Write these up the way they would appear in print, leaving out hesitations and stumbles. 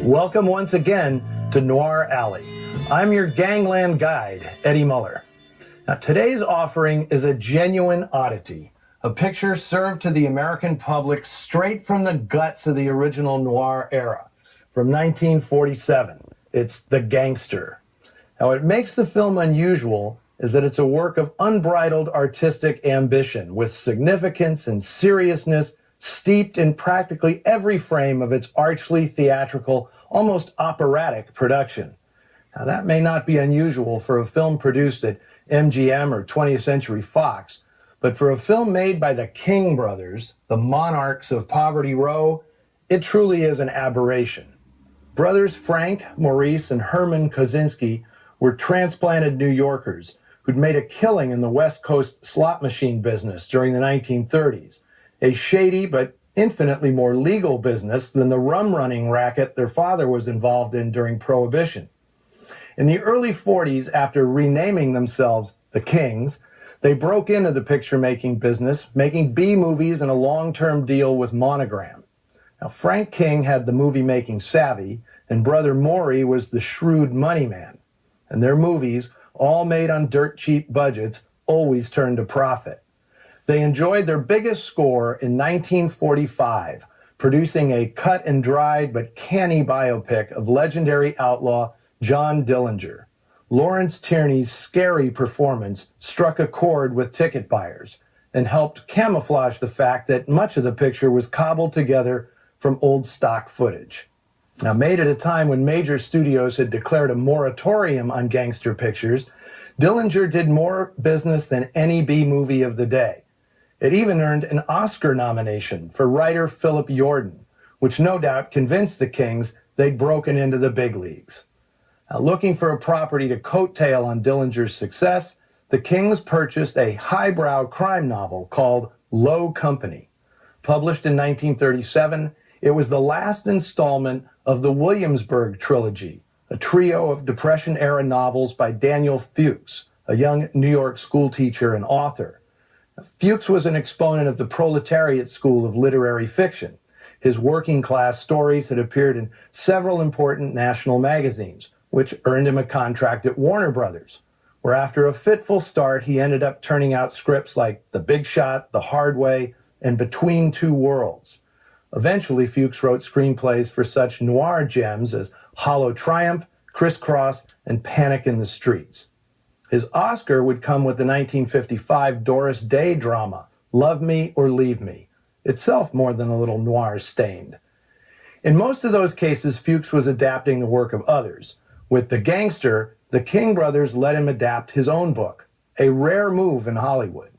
Welcome once again to Noir Alley. I'm your gangland guide, Eddie Muller. Now, today's offering is a genuine oddity, a picture served to the American public straight from the guts of the original noir era, from 1947. It's The Gangster. Now, what makes the film unusual is that it's a work of unbridled artistic ambition, with significance and seriousness steeped in practically every frame of its archly theatrical, almost operatic production. Now, that may not be unusual for a film produced at MGM or 20th Century Fox, but for a film made by the King brothers, the monarchs of Poverty Row, it truly is an aberration. Brothers Frank, Maurice, and Herman Kosinski were transplanted New Yorkers who'd made a killing in the West Coast slot machine business during the 1930s, a shady but infinitely more legal business than the rum-running racket their father was involved in during Prohibition. In the early 40s, after renaming themselves the Kings, they broke into the picture-making business, making B-movies and a long-term deal with Monogram. Now, Frank King had the movie-making savvy, and brother Maury was the shrewd money man. And their movies, all made on dirt-cheap budgets, always turned a profit. They enjoyed their biggest score in 1945, producing a cut-and-dried but canny biopic of legendary outlaw John Dillinger. Lawrence Tierney's scary performance struck a chord with ticket buyers and helped camouflage the fact that much of the picture was cobbled together from old stock footage. Now, made at a time when major studios had declared a moratorium on gangster pictures, Dillinger did more business than any B-movie of the day. It even earned an Oscar nomination for writer Philip Jordan, which no doubt convinced the Kings they'd broken into the big leagues. Now, looking for a property to coattail on Dillinger's success, the Kings purchased a highbrow crime novel called Low Company. Published in 1937, it was the last installment of the Williamsburg trilogy, a trio of Depression-era novels by Daniel Fuchs, a young New York schoolteacher and author. Fuchs was an exponent of the proletariat school of literary fiction. His working-class stories had appeared in several important national magazines, which earned him a contract at Warner Brothers, where after a fitful start, he ended up turning out scripts like The Big Shot, The Hard Way, and Between Two Worlds. Eventually, Fuchs wrote screenplays for such noir gems as Hollow Triumph, Crisscross, and Panic in the Streets. His Oscar would come with the 1955 Doris Day drama, Love Me or Leave Me, itself more than a little noir-stained. In most of those cases, Fuchs was adapting the work of others. With The Gangster, the King brothers let him adapt his own book, a rare move in Hollywood.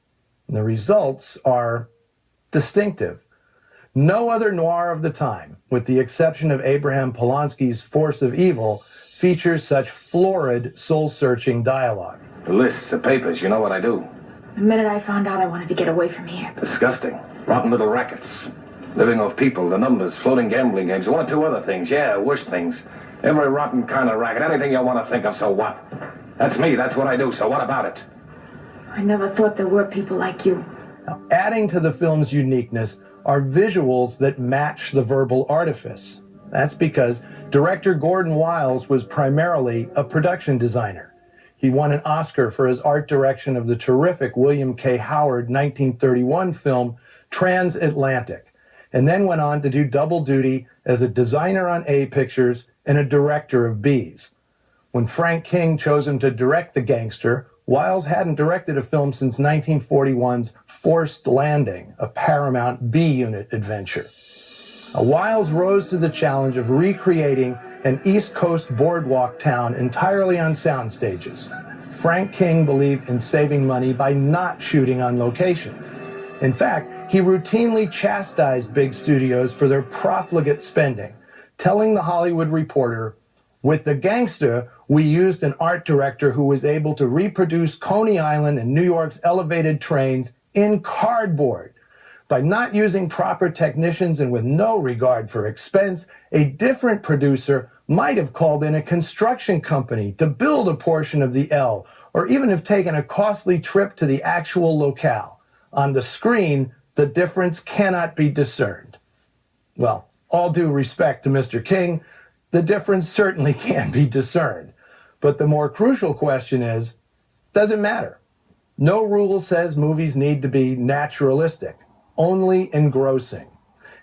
And the results are distinctive. No other noir of the time, with the exception of Abraham Polanski's Force of Evil, features such florid, soul-searching dialogue. The lists, the papers, you know what I do. The minute I found out, I wanted to get away from here. Disgusting. Rotten little rackets. Living off people, the numbers, floating gambling games, one or two other things. Yeah, worse things. Every rotten kind of racket, anything you want to think of, so what? That's me, that's what I do, so what about it? I never thought there were people like you. Now, adding to the film's uniqueness are visuals that match the verbal artifice. That's because director Gordon Wiles was primarily a production designer. He won an Oscar for his art direction of the terrific William K. Howard 1931 film Transatlantic, and then went on to do double duty as a designer on A Pictures and a director of B's. When Frank King chose him to direct The Gangster, Wiles hadn't directed a film since 1941's Forced Landing, a Paramount B-Unit adventure. Wiles rose to the challenge of recreating an East Coast boardwalk town entirely on sound stages. Frank King believed in saving money by not shooting on location. In fact, he routinely chastised big studios for their profligate spending, telling The Hollywood Reporter, "With The Gangster, we used an art director who was able to reproduce Coney Island and New York's elevated trains in cardboard. By not using proper technicians and with no regard for expense, a different producer might have called in a construction company to build a portion of the L, or even have taken a costly trip to the actual locale. On the screen, the difference cannot be discerned." Well, all due respect to Mr. King, the difference certainly can be discerned. But the more crucial question is, does it matter? No rule says movies need to be naturalistic, only engrossing.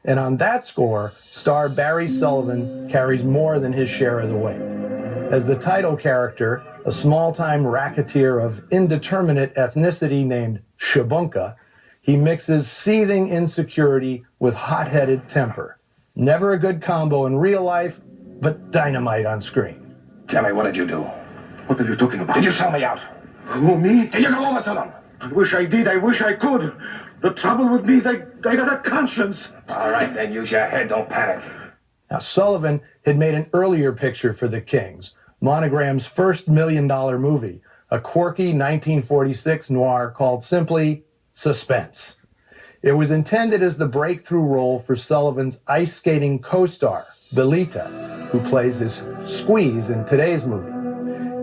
And on that score, star Barry Sullivan carries more than his share of the weight. As the title character, a small-time racketeer of indeterminate ethnicity named Shabunka, he mixes seething insecurity with hot-headed temper. Never a good combo in real life, but dynamite on screen. Tell me, what did you do? What are you talking about? Did you sell me out? Who, me? Did you go over to them? I wish I did. I wish I could. The trouble with me is I got a conscience. All right, then, use your head. Don't panic. Now, Sullivan had made an earlier picture for the Kings, Monogram's first $1 million movie, a quirky 1946 noir called simply Suspense. It was intended as the breakthrough role for Sullivan's ice skating co-star, Belita, who plays his squeeze in today's movie.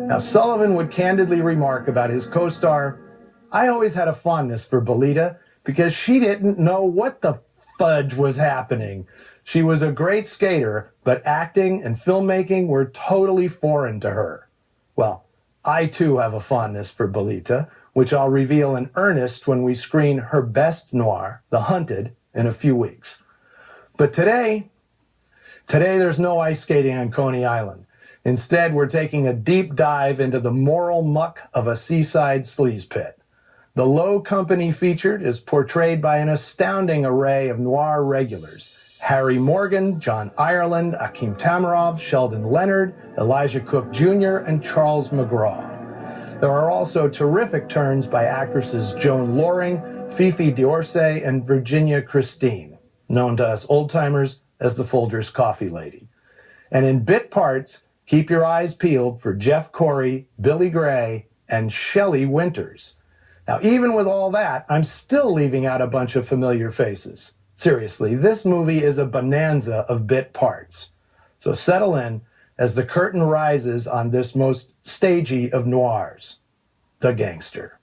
Now, Sullivan would candidly remark about his co-star, "I always had a fondness for Belita because she didn't know what the fudge was happening. She was a great skater, but acting and filmmaking were totally foreign to her." Well, I too have a fondness for Belita, which I'll reveal in earnest when we screen her best noir, The Hunted, in a few weeks. But today there's no ice skating on Coney Island. Instead, we're taking a deep dive into the moral muck of a seaside sleaze pit. The low company featured is portrayed by an astounding array of noir regulars: Harry Morgan, John Ireland, Akim Tamarov, Sheldon Leonard, Elijah Cook Jr., and Charles McGraw. There are also terrific turns by actresses Joan Loring, Fifi D'Orsay, and Virginia Christine, known to us old-timers as the Folgers Coffee Lady. And in bit parts, keep your eyes peeled for Jeff Corey, Billy Gray, and Shelley Winters. Now, even with all that, I'm still leaving out a bunch of familiar faces. Seriously, this movie is a bonanza of bit parts. So settle in as the curtain rises on this most stagey of noirs, The Gangster.